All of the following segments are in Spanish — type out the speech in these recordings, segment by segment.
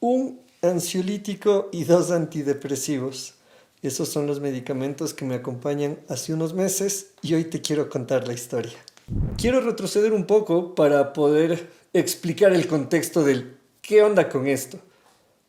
un ansiolítico y dos antidepresivos. Esos son los medicamentos que me acompañan hace unos meses y hoy te quiero contar la historia. Quiero retroceder un poco para poder explicar el contexto del qué onda con esto.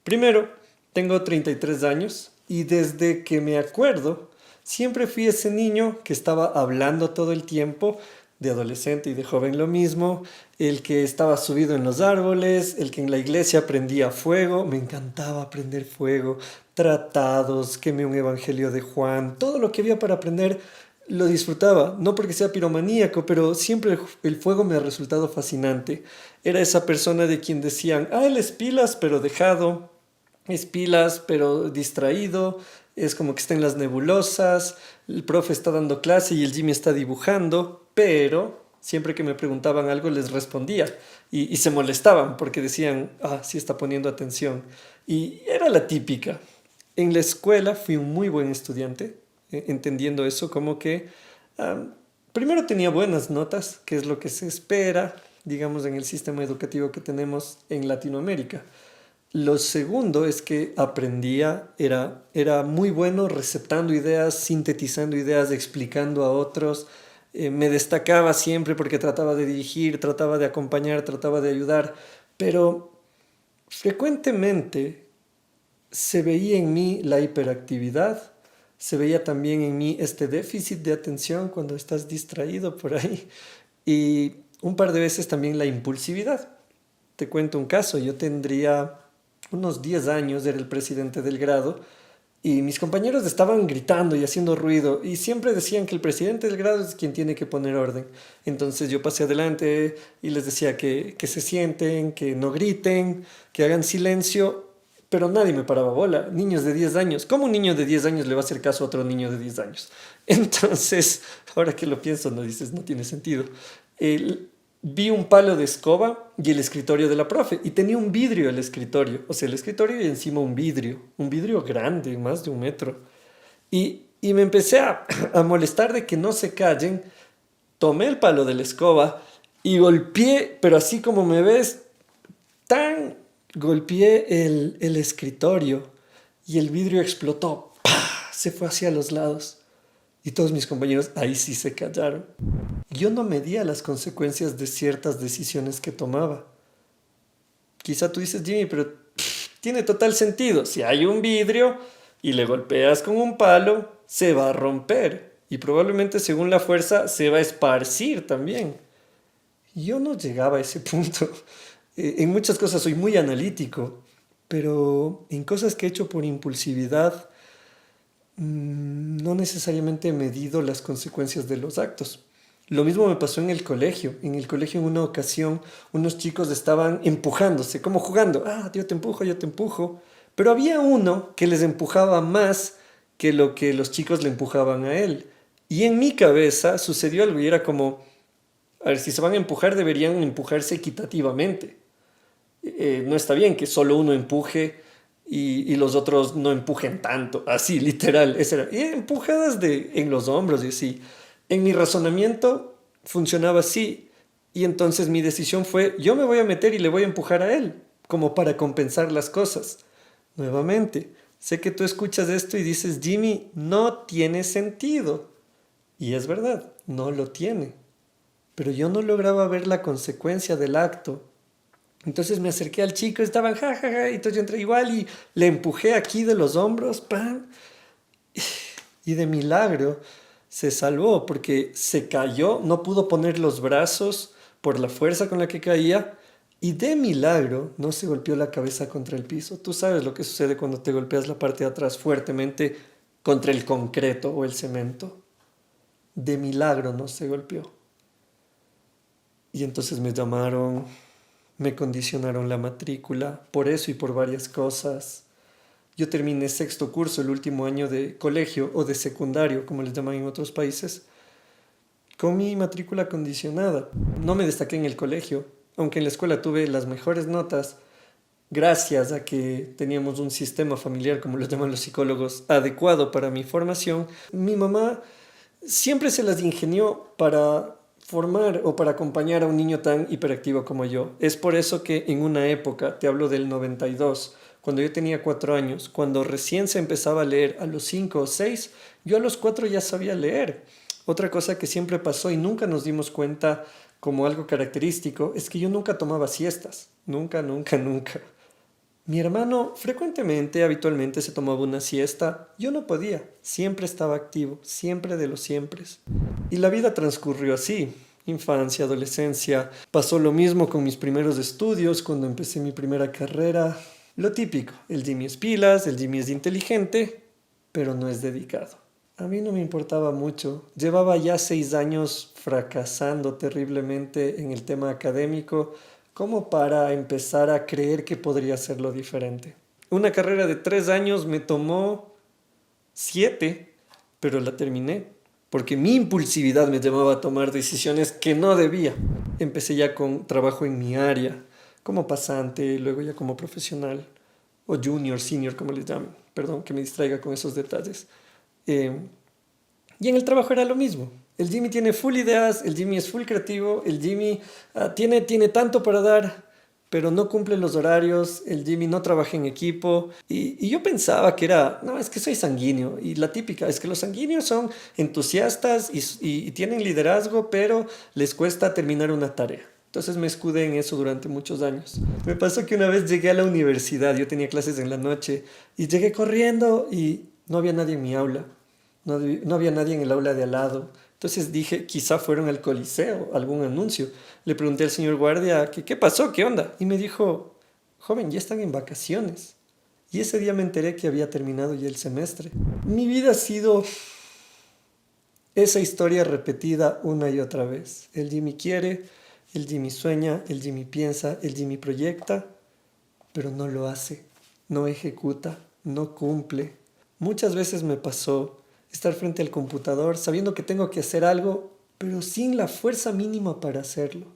Primero, tengo 33 años y desde que me acuerdo, siempre fui ese niño que estaba hablando todo el tiempo, de adolescente y de joven lo mismo, el que estaba subido en los árboles, el que en la iglesia prendía fuego, me encantaba prender fuego, tratados, quemé un evangelio de Juan, todo lo que había para aprender lo disfrutaba, no porque sea piromaníaco, pero siempre el fuego me ha resultado fascinante. Era esa persona de quien decían, él es pilas pero dejado, es pilas pero distraído, es como que está en las nebulosas, el profe está dando clase y el Jimmy está dibujando, pero siempre que me preguntaban algo les respondía y se molestaban porque decían, sí está poniendo atención. Y era la típica. En la escuela fui un muy buen estudiante, entendiendo eso como que primero tenía buenas notas, que es lo que se espera, digamos, en el sistema educativo que tenemos en Latinoamérica. Lo segundo es que aprendía, era muy bueno receptando ideas, sintetizando ideas, explicando a otros. Me destacaba siempre porque trataba de dirigir, trataba de acompañar, trataba de ayudar, pero frecuentemente se veía en mí la hiperactividad, se veía también en mí este déficit de atención cuando estás distraído por ahí y un par de veces también la impulsividad. Te cuento un caso, yo tendría unos 10 años, era el presidente del grado y mis compañeros estaban gritando y haciendo ruido y siempre decían que el presidente del grado es quien tiene que poner orden. Entonces yo pasé adelante y les decía que se sienten, que no griten, que hagan silencio, pero nadie me paraba bola. Niños de 10 años, ¿cómo un niño de 10 años le va a hacer caso a otro niño de 10 años? Entonces, ahora que lo pienso, no dices, no tiene sentido. Vi un palo de escoba y el escritorio de la profe. Y tenía un vidrio el escritorio. O sea, el escritorio y encima un vidrio. Un vidrio grande, más de 1 metro. Y me empecé a molestar de que no se callen. Tomé el palo de la escoba y golpeé, pero así como me ves, tan golpeé el escritorio. Y el vidrio explotó. ¡Pah! Se fue hacia los lados. Y todos mis compañeros ahí sí se callaron. Yo no medía las consecuencias de ciertas decisiones que tomaba. Quizá tú dices, Jimmy, pero tiene total sentido. Si hay un vidrio y le golpeas con un palo, se va a romper. Y probablemente según la fuerza se va a esparcir también. Yo no llegaba a ese punto. En muchas cosas soy muy analítico, pero en cosas que he hecho por impulsividad, no necesariamente he medido las consecuencias de los actos. Lo mismo me pasó en el colegio. En el colegio en una ocasión unos chicos estaban empujándose, como jugando. Yo te empujo, yo te empujo. Pero había uno que les empujaba más que lo que los chicos le empujaban a él. Y en mi cabeza sucedió algo y era como, a ver, si se van a empujar deberían empujarse equitativamente. No está bien que solo uno empuje y los otros no empujen tanto, así, literal. Y empujadas en los hombros y así. En mi razonamiento funcionaba así. Y entonces mi decisión fue, yo me voy a meter y le voy a empujar a él, como para compensar las cosas. Nuevamente, sé que tú escuchas esto y dices, Jimmy, no tiene sentido. Y es verdad, no lo tiene. Pero yo no lograba ver la consecuencia del acto. Entonces me acerqué al chico, estaban jajaja, y entonces yo entré igual y le empujé aquí de los hombros, ¡pam! Y de milagro se salvó porque se cayó, no pudo poner los brazos por la fuerza con la que caía y de milagro no se golpeó la cabeza contra el piso. Tú sabes lo que sucede cuando te golpeas la parte de atrás fuertemente contra el concreto o el cemento. De milagro no se golpeó. Y entonces me llamaron, me condicionaron la matrícula, por eso y por varias cosas. Yo terminé sexto curso, el último año de colegio o de secundario, como les llaman en otros países, con mi matrícula condicionada. No me destaqué en el colegio, aunque en la escuela tuve las mejores notas, gracias a que teníamos un sistema familiar, como lo llaman los psicólogos, adecuado para mi formación. Mi mamá siempre se las ingenió para formar o para acompañar a un niño tan hiperactivo como yo. Es por eso que en una época, te hablo del 92, cuando yo tenía 4 años, cuando recién se empezaba a leer a los 5 o 6, yo a los 4 ya sabía leer. Otra cosa que siempre pasó y nunca nos dimos cuenta como algo característico es que yo nunca tomaba siestas. Nunca, nunca, nunca. Mi hermano frecuentemente, habitualmente se tomaba una siesta. Yo no podía. Siempre estaba activo, siempre de los siempres. Y la vida transcurrió así. Infancia, adolescencia. Pasó lo mismo con mis primeros estudios, cuando empecé mi primera carrera. Lo típico, el Jimmy es pilas, el Jimmy es inteligente, pero no es dedicado. A mí no me importaba mucho. Llevaba ya 6 años fracasando terriblemente en el tema académico como para empezar a creer que podría hacerlo diferente. Una carrera de 3 años me tomó 7, pero la terminé porque mi impulsividad me llevaba a tomar decisiones que no debía. Empecé ya con trabajo en mi área, como pasante, luego ya como profesional, o junior, senior, como les llamen. Perdón que me distraiga con esos detalles. Eh, y en el trabajo era lo mismo. El Jimmy tiene full ideas, el Jimmy es full creativo, el Jimmy tiene tanto para dar, pero no cumple los horarios, el Jimmy no trabaja en equipo. Y yo pensaba que era, no, es que soy sanguíneo. Y la típica es que los sanguíneos son entusiastas y tienen liderazgo, pero les cuesta terminar una tarea. Entonces me escudé en eso durante muchos años. Me pasó que una vez llegué a la universidad, yo tenía clases en la noche, y llegué corriendo y no había nadie en mi aula. No había nadie en el aula de al lado. Entonces dije, quizá fueron al Coliseo, algún anuncio. Le pregunté al señor guardia, ¿qué pasó? ¿Qué onda? Y me dijo, joven, ya están en vacaciones. Y ese día me enteré que había terminado ya el semestre. Mi vida ha sido esa historia repetida una y otra vez. El Jimmy quiere, el Jimmy sueña, el Jimmy piensa, el Jimmy proyecta, pero no lo hace, no ejecuta, no cumple. Muchas veces me pasó estar frente al computador sabiendo que tengo que hacer algo, pero sin la fuerza mínima para hacerlo.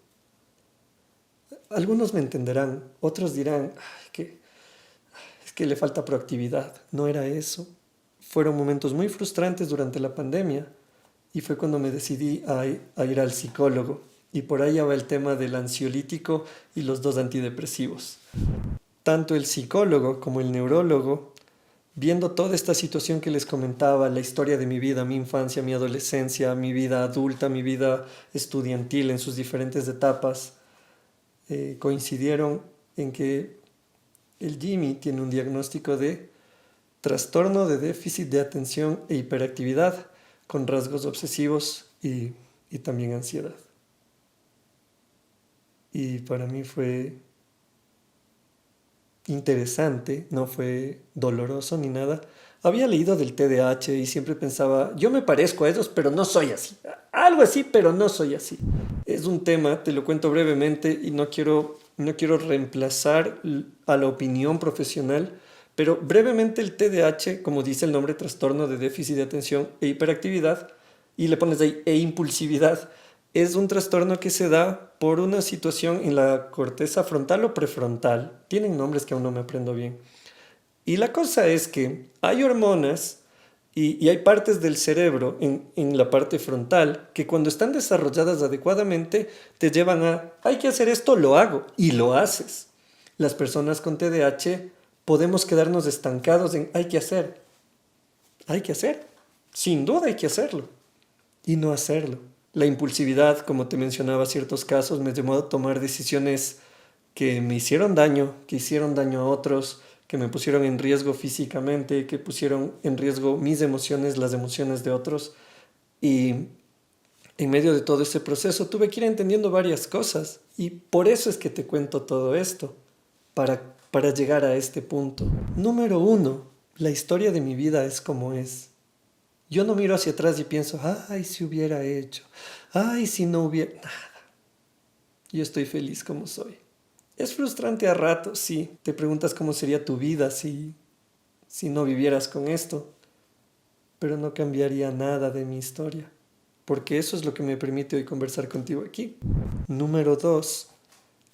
Algunos me entenderán, otros dirán, es que le falta proactividad. No era eso. Fueron momentos muy frustrantes durante la pandemia y fue cuando me decidí a ir al psicólogo. Y por ahí va el tema del ansiolítico y los 2 antidepresivos. Tanto el psicólogo como el neurólogo, viendo toda esta situación que les comentaba, la historia de mi vida, mi infancia, mi adolescencia, mi vida adulta, mi vida estudiantil en sus diferentes etapas, coincidieron en que el Jimmy tiene un diagnóstico de trastorno de déficit de atención e hiperactividad con rasgos obsesivos y también ansiedad. Y para mí fue interesante, no fue doloroso ni nada. Había leído del TDAH y siempre pensaba, yo me parezco a ellos, pero no soy así. Algo así, pero no soy así. Es un tema, te lo cuento brevemente y no quiero reemplazar a la opinión profesional, pero brevemente el TDAH, como dice el nombre, trastorno de déficit de atención e hiperactividad, y le pones ahí e impulsividad, es un trastorno que se da por una situación en la corteza frontal o prefrontal. Tienen nombres que aún no me aprendo bien. Y la cosa es que hay hormonas y hay partes del cerebro en la parte frontal que cuando están desarrolladas adecuadamente te llevan a, hay que hacer esto, lo hago, y lo haces. Las personas con TDAH podemos quedarnos estancados en hay que hacer, sin duda hay que hacerlo, y no hacerlo. La impulsividad, como te mencionaba, ciertos casos me llevó a tomar decisiones que me hicieron daño, que hicieron daño a otros, que me pusieron en riesgo físicamente, que pusieron en riesgo mis emociones, las emociones de otros. Y en medio de todo ese proceso tuve que ir entendiendo varias cosas. Y por eso es que te cuento todo esto, para llegar a este punto. Número 1, la historia de mi vida es como es. Yo no miro hacia atrás y pienso, ay, si hubiera hecho, ay, si no hubiera, nada. Yo estoy feliz como soy. Es frustrante a ratos, sí. Te preguntas cómo sería tu vida si no vivieras con esto, pero no cambiaría nada de mi historia, porque eso es lo que me permite hoy conversar contigo aquí. Número 2,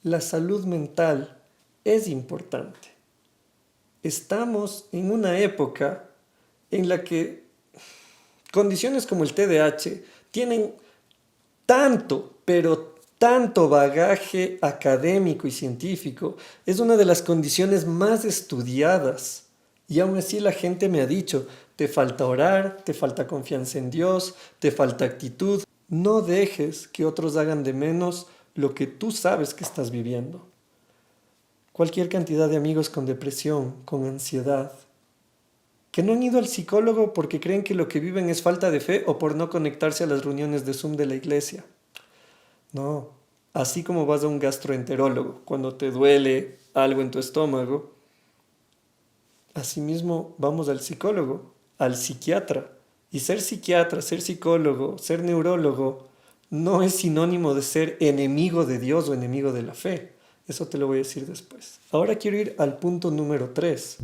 la salud mental es importante. Estamos en una época en la que condiciones como el TDAH tienen tanto, pero tanto bagaje académico y científico. Es una de las condiciones más estudiadas. Y aún así la gente me ha dicho, te falta orar, te falta confianza en Dios, te falta actitud. No dejes que otros hagan de menos lo que tú sabes que estás viviendo. Cualquier cantidad de amigos con depresión, con ansiedad, que no han ido al psicólogo porque creen que lo que viven es falta de fe o por no conectarse a las reuniones de Zoom de la iglesia. No, así como vas a un gastroenterólogo cuando te duele algo en tu estómago, asimismo vamos al psicólogo, al psiquiatra. Y ser psiquiatra, ser psicólogo, ser neurólogo, no es sinónimo de ser enemigo de Dios o enemigo de la fe. Eso te lo voy a decir después. Ahora quiero ir al punto número 3.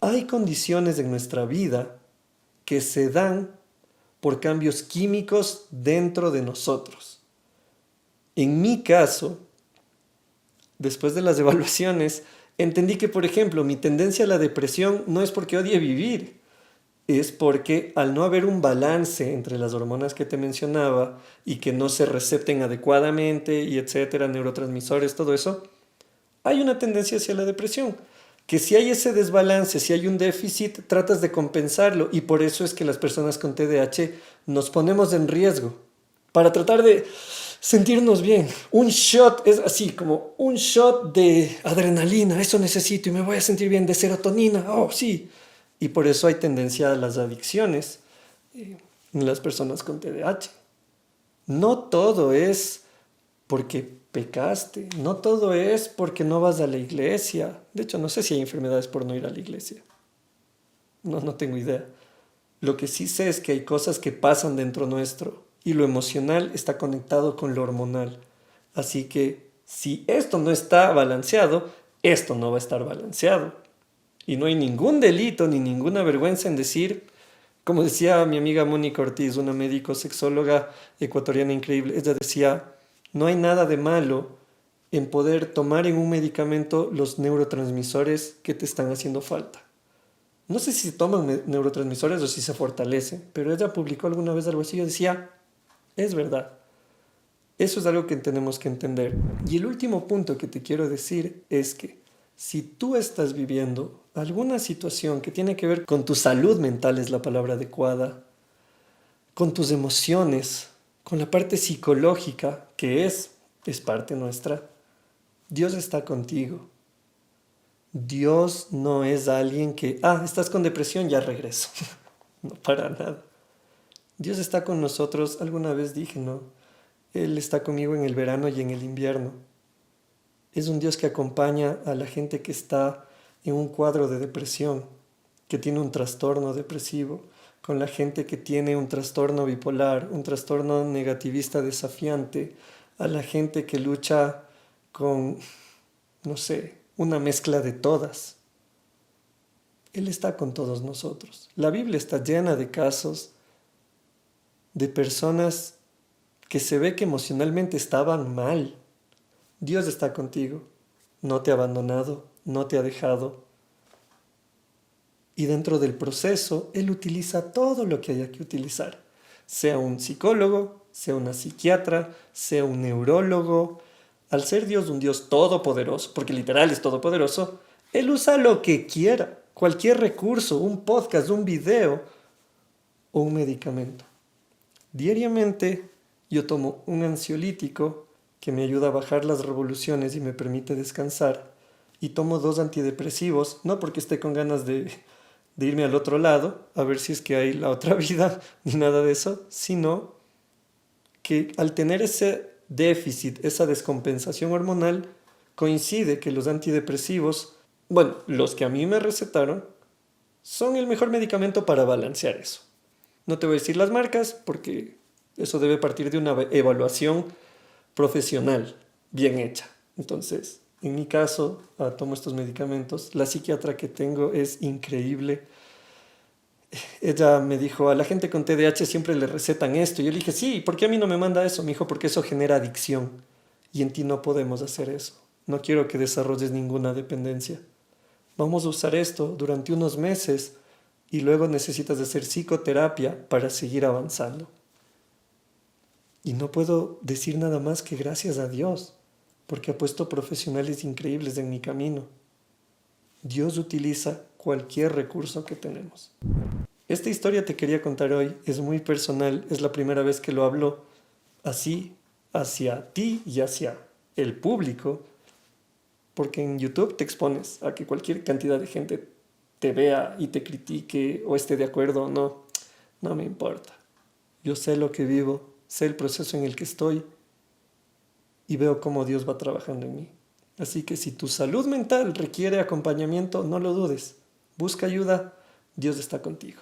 Hay condiciones en nuestra vida que se dan por cambios químicos dentro de nosotros. En mi caso, después de las evaluaciones, entendí que, por ejemplo, mi tendencia a la depresión no es porque odie vivir, es porque al no haber un balance entre las hormonas que te mencionaba y que no se recepten adecuadamente y etcétera, neurotransmisores, todo eso, hay una tendencia hacia la depresión. Que si hay ese desbalance, si hay un déficit, tratas de compensarlo y por eso es que las personas con TDAH nos ponemos en riesgo para tratar de sentirnos bien. Un shot es así como un shot de adrenalina, eso necesito y me voy a sentir bien, de serotonina, oh sí. Y por eso hay tendencia a las adicciones en las personas con TDAH. No todo es porque pecaste, no todo es porque no vas a la iglesia. De hecho, no sé si hay enfermedades por no ir a la iglesia. No tengo idea. Lo que sí sé es que hay cosas que pasan dentro nuestro y lo emocional está conectado con lo hormonal. Así que si esto no está balanceado, esto no va a estar balanceado. Y no hay ningún delito ni ninguna vergüenza en decir, como decía mi amiga Mónica Ortiz, una médico sexóloga ecuatoriana increíble, ella decía, no hay nada de malo en poder tomar en un medicamento los neurotransmisores que te están haciendo falta. No sé si se toman neurotransmisores o si se fortalecen, pero ella publicó alguna vez algo así y decía, es verdad. Eso es algo que tenemos que entender. Y el último punto que te quiero decir es que si tú estás viviendo alguna situación que tiene que ver con tu salud mental, es la palabra adecuada, con tus emociones, con la parte psicológica, que es parte nuestra, Dios está contigo. Dios no es alguien que, estás con depresión, ya regreso. No, para nada. Dios está con nosotros, alguna vez dije, ¿no? Él está conmigo en el verano y en el invierno. Es un Dios que acompaña a la gente que está en un cuadro de depresión, que tiene un trastorno depresivo, con la gente que tiene un trastorno bipolar, un trastorno negativista desafiante, a la gente que lucha con, no sé, una mezcla de todas. Él está con todos nosotros. La Biblia está llena de casos de personas que se ve que emocionalmente estaban mal. Dios está contigo, no te ha abandonado, no te ha dejado. Y dentro del proceso, Él utiliza todo lo que haya que utilizar. Sea un psicólogo, sea una psiquiatra, sea un neurólogo. Al ser Dios un Dios todopoderoso, porque literal es todopoderoso, Él usa lo que quiera. Cualquier recurso, un podcast, un video o un medicamento. Diariamente yo tomo un ansiolítico que me ayuda a bajar las revoluciones y me permite descansar. Y tomo 2 antidepresivos, no porque esté con ganas de irme al otro lado, a ver si es que hay la otra vida, ni nada de eso, sino que al tener ese déficit, esa descompensación hormonal, coincide que los antidepresivos, bueno, los que a mí me recetaron, son el mejor medicamento para balancear eso. No te voy a decir las marcas porque eso debe partir de una evaluación profesional bien hecha. Entonces, en mi caso, tomo estos medicamentos. La psiquiatra que tengo es increíble. Ella me dijo, a la gente con TDAH siempre le recetan esto. Y yo le dije, sí, ¿por qué a mí no me manda eso? Me dijo, porque eso genera adicción. Y en ti no podemos hacer eso. No quiero que desarrolles ninguna dependencia. Vamos a usar esto durante unos meses y luego necesitas hacer psicoterapia para seguir avanzando. Y no puedo decir nada más que gracias a Dios, porque ha puesto profesionales increíbles en mi camino. Dios utiliza cualquier recurso que tenemos. Esta historia te quería contar hoy, es muy personal, es la primera vez que lo hablo así hacia ti y hacia el público, porque en YouTube te expones a que cualquier cantidad de gente te vea y te critique o esté de acuerdo o no. No me importa. Yo sé lo que vivo, sé el proceso en el que estoy y veo cómo Dios va trabajando en mí. Así que si tu salud mental requiere acompañamiento, no lo dudes. Busca ayuda, Dios está contigo.